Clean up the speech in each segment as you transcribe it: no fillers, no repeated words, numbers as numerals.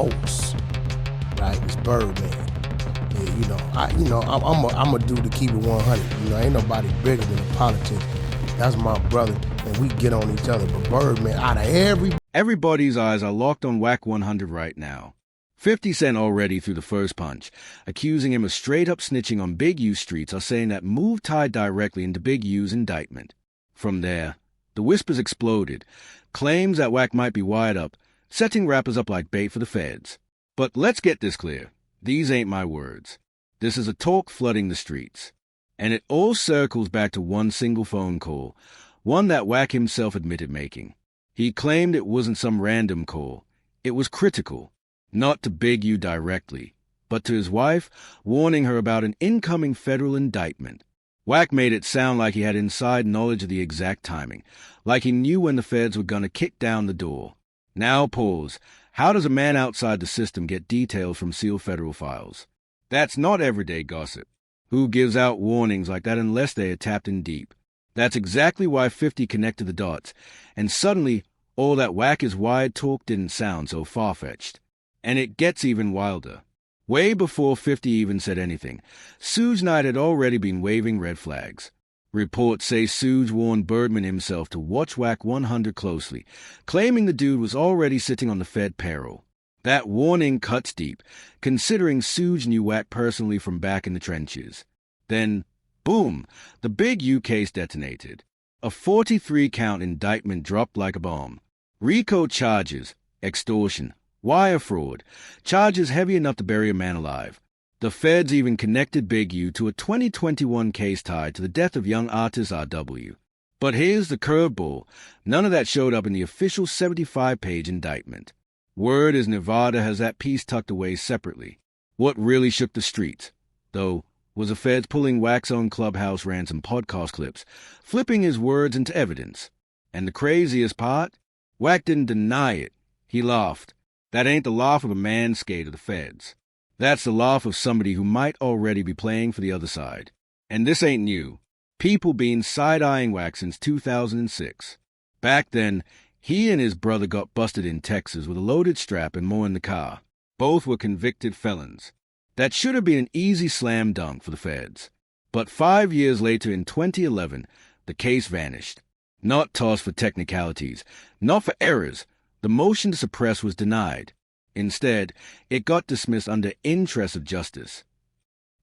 most, right, is Birdman. Yeah, I'm a dude to keep it 100. Ain't nobody bigger than the politics. That's my brother, and we get on each other. But Birdman, out of Everybody's eyes are locked on Wack 100 right now. 50 Cent already threw the first punch, accusing him of straight-up snitching on Big U streets, are saying that move tied directly into Big U's indictment. From there, the whispers exploded, claims that Wack might be wired up, setting rappers up like bait for the feds. But let's get this clear. These ain't my words. This is a talk flooding the streets. And it all circles back to one single phone call, one that Wack himself admitted making. He claimed it wasn't some random call. It was critical. Not to Big U directly, but to his wife, warning her about an incoming federal indictment. Wack made it sound like he had inside knowledge of the exact timing, like he knew when the feds were gonna kick down the door. Now pause. How does a man outside the system get details from sealed federal files? That's not everyday gossip. Who gives out warnings like that unless they are tapped in deep? That's exactly why 50 connected the dots, and suddenly all that Wack is wired talk didn't sound so far-fetched. And it gets even wilder. Way before 50 even said anything, Suge Knight had already been waving red flags. Reports say Suge warned Birdman himself to watch Wack 100 closely, claiming the dude was already sitting on the Fed payroll. That warning cuts deep, considering Suge knew Wack personally from back in the trenches. Then, boom, the Big U case detonated. A 43-count indictment dropped like a bomb. RICO charges, extortion, wire fraud, charges heavy enough to bury a man alive. The feds even connected Big U to a 2021 case tied to the death of young artist R.W. But here's the curveball. None of that showed up in the official 75-page indictment. Word is Nevada has that piece tucked away separately. What really shook the streets, though, was the feds pulling Wack's own Clubhouse ransom podcast clips, flipping his words into evidence. And the craziest part? Wack didn't deny it. He laughed. That ain't the laugh of a man scared of the feds. That's the laugh of somebody who might already be playing for the other side. And this ain't new. People been side-eyeing Wack since 2006. Back then, he and his brother got busted in Texas with a loaded strap and more in the car. Both were convicted felons. That should have been an easy slam dunk for the feds. But 5 years later, in 2011, the case vanished. Not tossed for technicalities, not for errors. The motion to suppress was denied. Instead, it got dismissed under interest of justice.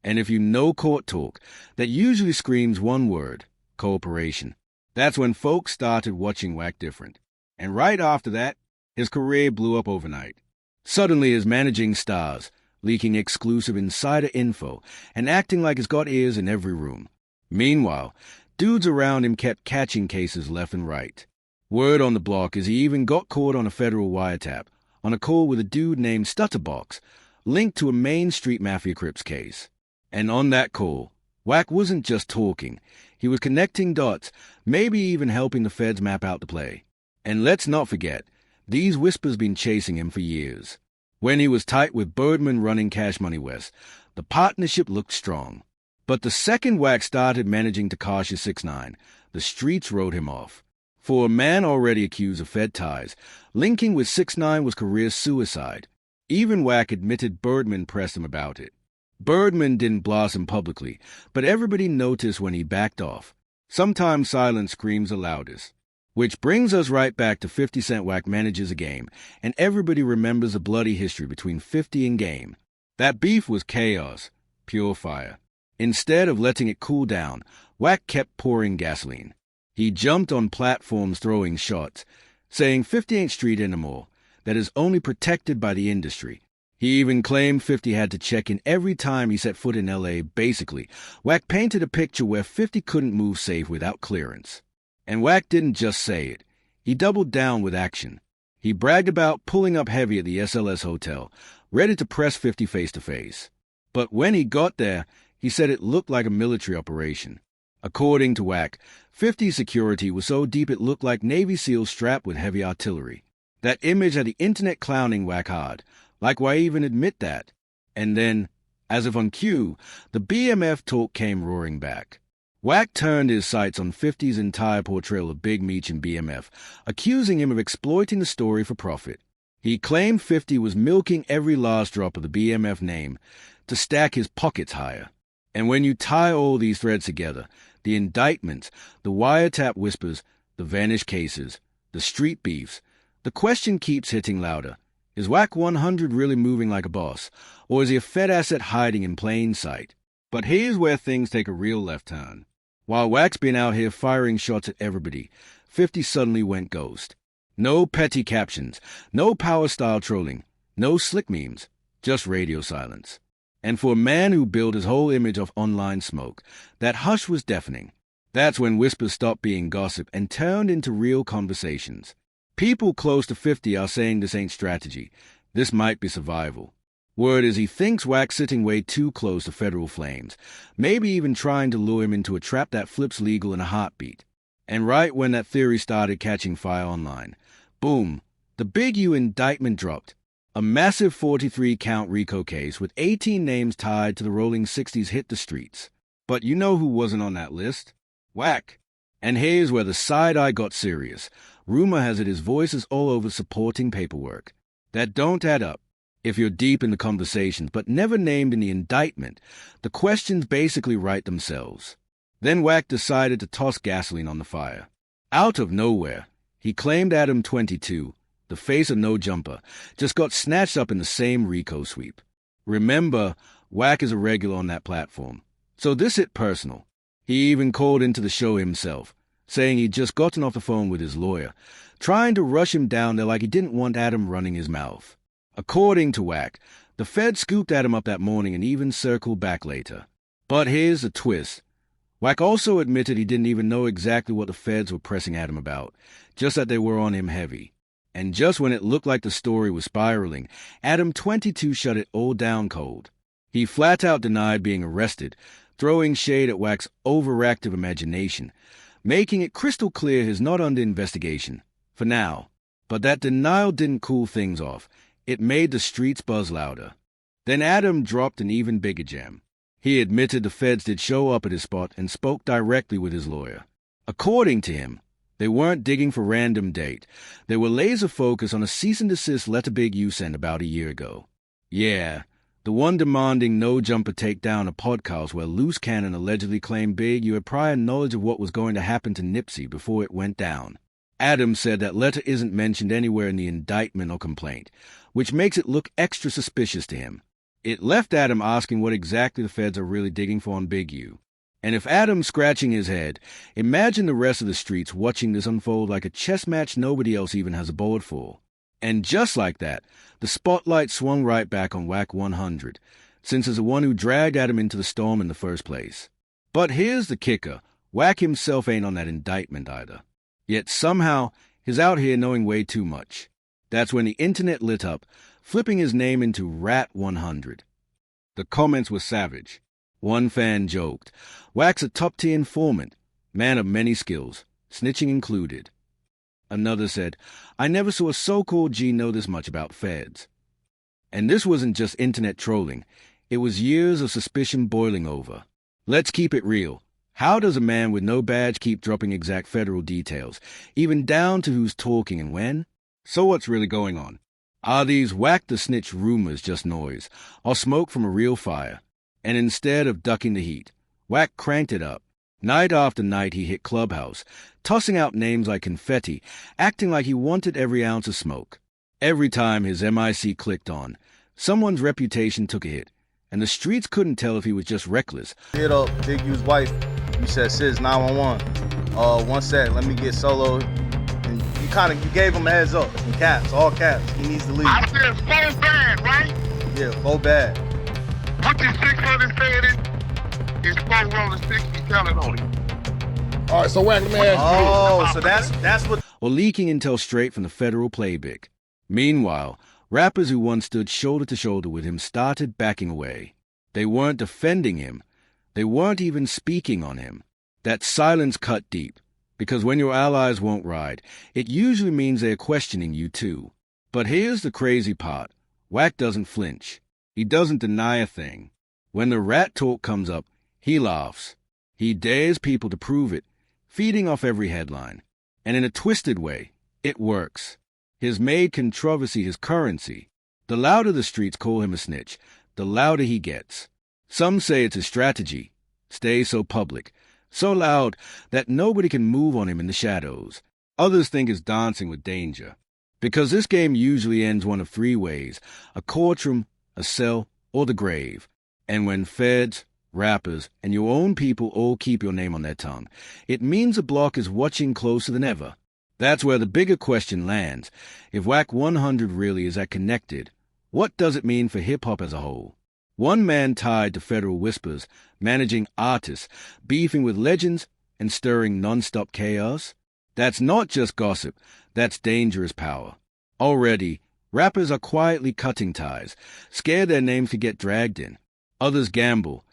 And if you know court talk, that usually screams one word: cooperation. That's when folks started watching Wack different. And right after that, his career blew up overnight. Suddenly his managing stars, leaking exclusive insider info and acting like he's got ears in every room. Meanwhile, dudes around him kept catching cases left and right. Word on the block is he even got caught on a federal wiretap, on a call with a dude named Stutterbox, linked to a Main Street Mafia Crips case. And on that call, Wack wasn't just talking. He was connecting dots, maybe even helping the feds map out the play. And let's not forget, these whispers been chasing him for years. When he was tight with Birdman running Cash Money West, the partnership looked strong. But the second Wack started managing Tekashi 6ix9ine, the streets wrote him off. For a man already accused of Fed ties, linking with 6ix9ine was career suicide. Even Wack admitted Birdman pressed him about it. Birdman didn't blast him publicly, but everybody noticed when he backed off. Sometimes silence screams the loudest. Which brings us right back to 50 Cent. Wack manages a game, and everybody remembers the bloody history between 50 and Game. That beef was chaos, pure fire. Instead of letting it cool down, Wack kept pouring gasoline. He jumped on platforms throwing shots, saying 50 ain't street anymore, that is only protected by the industry. He even claimed 50 had to check in every time he set foot in L.A. Basically, Wack painted a picture where 50 couldn't move safe without clearance. And Wack didn't just say it. He doubled down with action. He bragged about pulling up heavy at the SLS hotel, ready to press 50 face-to-face. But when he got there, he said it looked like a military operation. According to Wack, 50's security was so deep it looked like Navy SEALs strapped with heavy artillery. That image had the internet clowning Wack hard. Like, why even admit that? And then, as if on cue, the BMF talk came roaring back. Wack turned his sights on 50's entire portrayal of Big Meech and BMF, accusing him of exploiting the story for profit. He claimed 50 was milking every last drop of the BMF name to stack his pockets higher. And when you tie all these threads together, the indictments, the wiretap whispers, the vanished cases, the street beefs, the question keeps hitting louder. Is Wack 100 really moving like a boss, or is he a Fed asset hiding in plain sight? But here's where things take a real left turn. While Wack's been out here firing shots at everybody, 50 suddenly went ghost. No petty captions, no power-style trolling, no slick memes, just radio silence. And for a man who built his whole image off online smoke, that hush was deafening. That's when whispers stopped being gossip and turned into real conversations. People close to 50 are saying this ain't strategy. This might be survival. Word is he thinks Wack's sitting way too close to federal flames, maybe even trying to lure him into a trap that flips legal in a heartbeat. And right when that theory started catching fire online, boom, the Big U indictment dropped. A massive 43-count RICO case with 18 names tied to the Rolling 60s hit the streets. But you know who wasn't on that list? Wack. And here's where the side-eye got serious. Rumor has it his voice is all over supporting paperwork that don't add up. If you're deep in the conversations but never named in the indictment, the questions basically write themselves. Then Wack decided to toss gasoline on the fire. Out of nowhere, he claimed Adam 22, the face of No Jumper, just got snatched up in the same RICO sweep. Remember, Wack is a regular on that platform, so this hit personal. He even called into the show himself, saying he'd just gotten off the phone with his lawyer, trying to rush him down there like he didn't want Adam running his mouth. According to Wack, the Fed scooped Adam up that morning and even circled back later. But here's the twist. Wack also admitted he didn't even know exactly what the Feds were pressing Adam about, just that they were on him heavy. And just when it looked like the story was spiraling, Adam 22 shut it all down cold. He flat out denied being arrested, throwing shade at Wack's overactive imagination, making it crystal clear he's not under investigation, for now. But that denial didn't cool things off. It made the streets buzz louder. Then Adam dropped an even bigger gem. He admitted the Feds did show up at his spot and spoke directly with his lawyer. According to him, they weren't digging for random date. They were laser focused on a cease and desist letter Big U sent about a year ago. Yeah, the one demanding No Jumper take down a podcast where Loose Cannon allegedly claimed Big U had prior knowledge of what was going to happen to Nipsey before it went down. Adam said that letter isn't mentioned anywhere in the indictment or complaint, which makes it look extra suspicious to him. It left Adam asking what exactly the Feds are really digging for on Big U. And if Adam's scratching his head, imagine the rest of the streets watching this unfold like a chess match nobody else even has a board for. And just like that, the spotlight swung right back on Wack 100, since it's the one who dragged Adam into the storm in the first place. But here's the kicker. Wack himself ain't on that indictment either. Yet somehow, he's out here knowing way too much. That's when the internet lit up, flipping his name into Rat 100. The comments were savage. One fan joked, Wack's a top-tier informant, man of many skills, snitching included. Another said, I never saw a so-called G know this much about feds. And this wasn't just internet trolling. It was years of suspicion boiling over. Let's keep it real. How does a man with no badge keep dropping exact federal details, even down to who's talking and when? So what's really going on? Are these Wack the Snitch rumors just noise, or smoke from a real fire? And instead of ducking the heat, Wack cranked it up. Night after night he hit Clubhouse, tossing out names like confetti, acting like he wanted every ounce of smoke. Every time his MIC clicked on, someone's reputation took a hit, and the streets couldn't tell if he was just reckless. Hit up Big U's wife. You said, Sis, 911. One sec, let me get solo. And you gave him a heads up. In caps, all caps. He needs to leave. I said 4 bad, right? Yeah, 4 bad. What this 600 said is 4 rolling 60 telling on it. All right, so Wack, let me ask you. So that's what... Or leaking intel straight from the federal playbook. Meanwhile, rappers who once stood shoulder to shoulder with him started backing away. They weren't defending him. They weren't even speaking on him. That silence cut deep, because when your allies won't ride, it usually means they're questioning you too. But here's the crazy part. Wack doesn't flinch. He doesn't deny a thing. When the rat talk comes up, he laughs. He dares people to prove it, feeding off every headline. And in a twisted way, it works. His made controversy his currency. The louder the streets call him a snitch, the louder he gets. Some say it's a strategy. Stay so public, so loud that nobody can move on him in the shadows. Others think it's dancing with danger. Because this game usually ends one of three ways: a courtroom, a cell, or the grave. And when feds, rappers, and your own people all keep your name on their tongue, it means the block is watching closer than ever. That's where the bigger question lands. If Wack 100 really is that connected, what does it mean for hip-hop as a whole? One man tied to federal whispers, managing artists, beefing with legends, and stirring non-stop chaos? That's not just gossip, that's dangerous power. Already, rappers are quietly cutting ties, scared their names could get dragged in. Others gamble,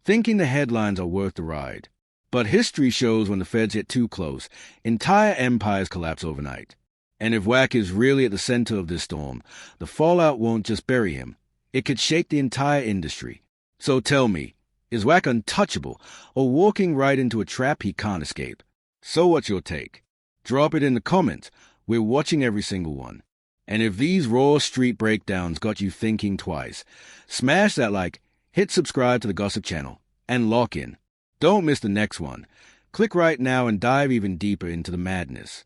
thinking the headlines are worth the ride. But history shows when the feds get too close, entire empires collapse overnight. And if Wack is really at the center of this storm, the fallout won't just bury him. It could shake the entire industry. So tell me, is Wack untouchable or walking right into a trap he can't escape? So what's your take? Drop it in the comments. We're watching every single one. And if these raw street breakdowns got you thinking twice, smash that like, hit subscribe to the Gossip channel, and lock in. Don't miss the next one. Click right now and dive even deeper into the madness.